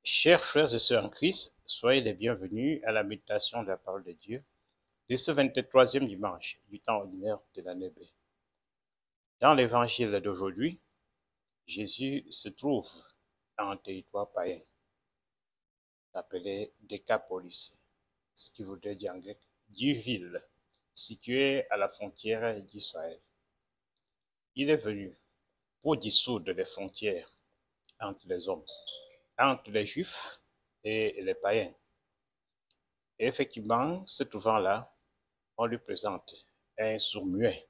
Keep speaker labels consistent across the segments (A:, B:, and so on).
A: Chers frères et sœurs en Christ, soyez les bienvenus à la méditation de la parole de Dieu de ce 23e dimanche du temps ordinaire de l'année B. Dans l'évangile d'aujourd'hui, Jésus se trouve dans un territoire païen appelé Décapolis, ce qui voudrait dire en grec Dieu-ville, situé à la frontière d'Israël. Il est venu pour dissoudre les frontières entre les hommes, entre les Juifs et les païens. Et effectivement, se trouvant là, on lui présente un sourd muet.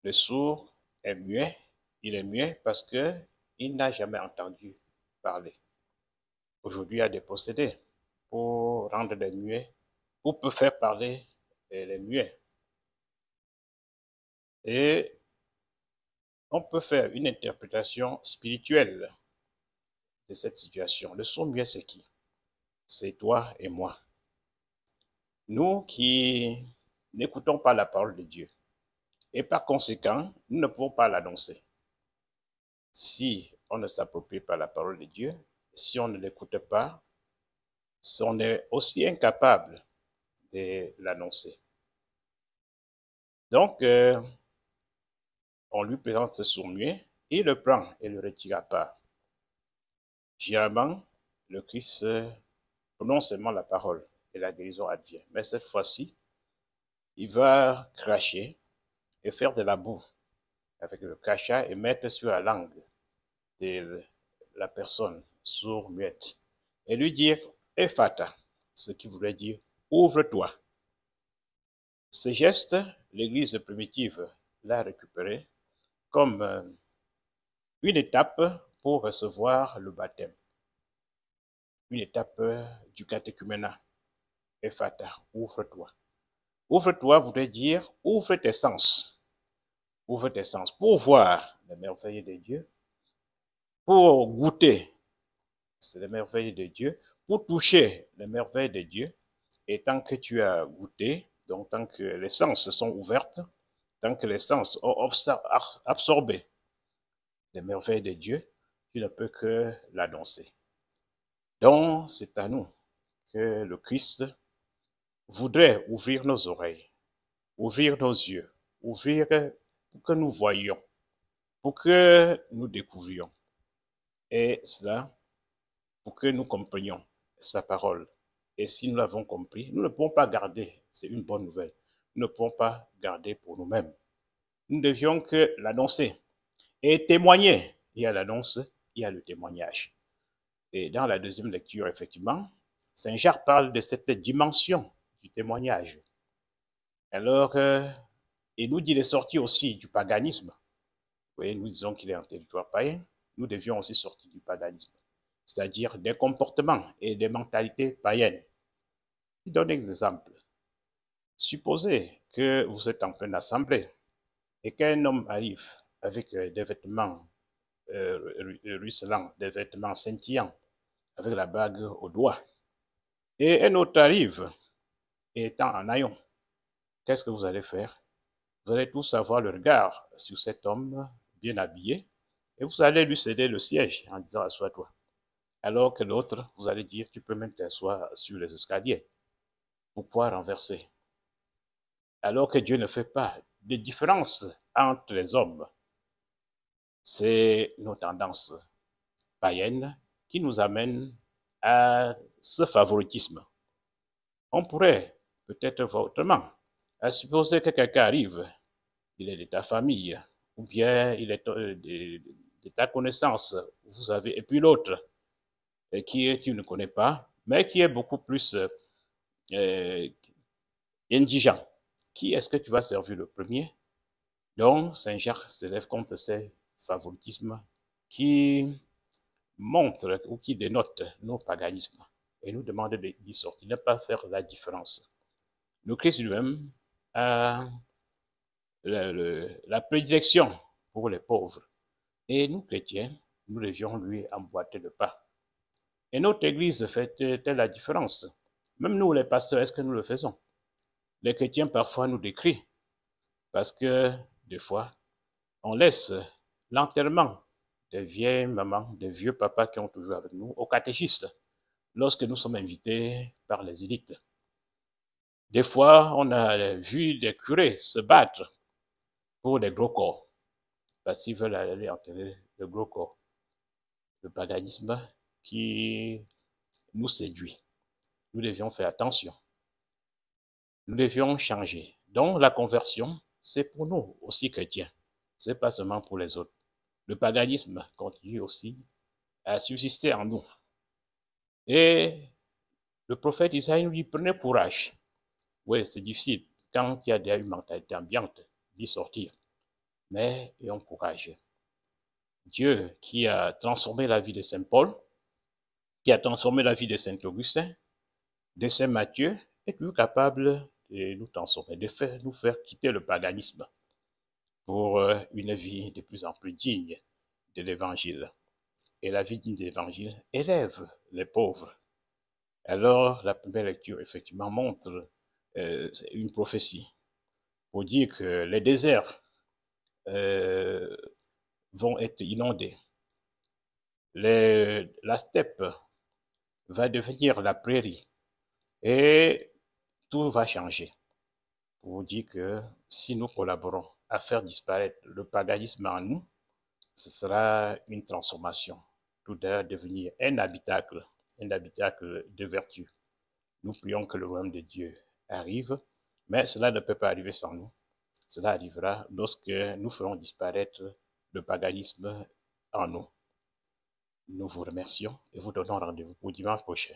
A: Le sourd est muet, il est muet parce qu'il n'a jamais entendu parler. Aujourd'hui, il y a des procédés pour rendre les muets, pour faire parler les muets. Et on peut faire une interprétation spirituelle de cette situation. Le sourd muet, c'est qui? C'est toi et moi. Nous qui n'écoutons pas la parole de Dieu. Et par conséquent, nous ne pouvons pas l'annoncer. Si on ne s'approprie pas la parole de Dieu, si on ne l'écoute pas, on est aussi incapable de l'annoncer. Donc, on lui présente ce sourd-muet, il le prend et le retire à part. Généralement, le Christ prononce seulement la parole et la guérison advient. Mais cette fois-ci, il va cracher et faire de la boue avec le crachat et mettre sur la langue de la personne sourd-muette et lui dire Ephata, ce qui voudrait dire ouvre-toi. Ce geste, l'Église primitive l'a récupéré comme une étape pour recevoir le baptême, une étape du catéchuménat. Ephata, ouvre-toi. Ouvre-toi voudrait dire ouvre tes sens. Ouvre tes sens pour voir les merveilles de Dieu, pour goûter les merveilles de Dieu, pour toucher les merveilles de Dieu. Et tant que tu as goûté, donc tant que les sens sont ouvertes, tant que les sens ont absorbé les merveilles de Dieu, tu ne peux que l'annoncer. Donc, c'est à nous que le Christ voudrait ouvrir nos oreilles, ouvrir nos yeux, ouvrir pour que nous voyions, pour que nous découvrions. Et cela, pour que nous comprenions sa parole. Et si nous l'avons compris, nous ne pouvons pas garder, c'est une bonne nouvelle, nous ne pouvons pas garder pour nous-mêmes. Nous ne devions que l'annoncer et témoigner. Il y a l'annonce, il y a le témoignage. Et dans la deuxième lecture, effectivement, Saint Jacques parle de cette dimension du témoignage. Alors, il nous dit de sortir aussi du paganisme. Vous voyez, nous disons qu'il est en territoire païen, nous devions aussi sortir du paganisme, c'est-à-dire des comportements et des mentalités païennes. Je donne un exemple. Supposez que vous êtes en pleine assemblée et qu'un homme arrive avec des vêtements ruisselants, des vêtements scintillants, avec la bague au doigt. Et un autre arrive étant en haillons. Qu'est-ce que vous allez faire? Vous allez tous avoir le regard sur cet homme bien habillé et vous allez lui céder le siège en disant assois-toi. Alors que l'autre, vous allez dire tu peux même t'asseoir sur les escaliers. Pourquoi renverser? Alors que Dieu ne fait pas de différence entre les hommes. C'est nos tendances païennes qui nous amènent à ce favoritisme. On pourrait peut-être voir autrement. À supposer que quelqu'un arrive, il est de ta famille, ou bien il est de ta connaissance, vous avez, et puis l'autre, qui tu ne connais pas, mais qui est beaucoup plus indigent. Qui est-ce que tu vas servir le premier? Donc, Saint Jacques s'élève contre ces favoritismes qui montrent ou qui dénotent nos paganismes et nous demande d'y sortir, ne pas faire la différence. Le Christ lui-même a la prédilection pour les pauvres. Et nous, chrétiens, nous devions lui emboîter le pas. Et notre Église fait-elle la différence? Même nous, les pasteurs, est-ce que nous le faisons? Les chrétiens, parfois, nous décrient parce que, des fois, on laisse l'enterrement des vieilles mamans, des vieux papas qui ont toujours avec nous, au catéchisme, lorsque nous sommes invités par les élites. Des fois, on a vu des curés se battre pour des gros corps, parce qu'ils veulent aller enterrer le gros corps. Le paganisme qui nous séduit. Nous devions faire attention. Nous devions changer. Donc, la conversion, c'est pour nous aussi chrétiens. C'est pas seulement pour les autres. Le paganisme continue aussi à subsister en nous. Et le prophète Isaïe nous dit, prenez courage. Oui, c'est difficile quand il y a déjà une mentalité ambiante d'y sortir. Mais ayons courage. Dieu qui a transformé la vie de Saint Paul, qui a transformé la vie de Saint Augustin, de Saint Matthieu, est toujours capable de nous transformer, de nous faire quitter le paganisme pour une vie de plus en plus digne de l'Évangile. Et la vie digne de l'Évangile élève les pauvres. Alors, la première lecture, effectivement, montre une prophétie pour dire que les déserts vont être inondés. La steppe va devenir la prairie et tout va changer. Pour dire que si nous collaborons à faire disparaître le paganisme en nous, ce sera une transformation. Tout doit devenir un habitacle de vertu. Nous prions que le royaume de Dieu arrive, mais cela ne peut pas arriver sans nous. Cela arrivera lorsque nous ferons disparaître le paganisme en nous. Nous vous remercions et vous donnons rendez-vous pour dimanche prochain.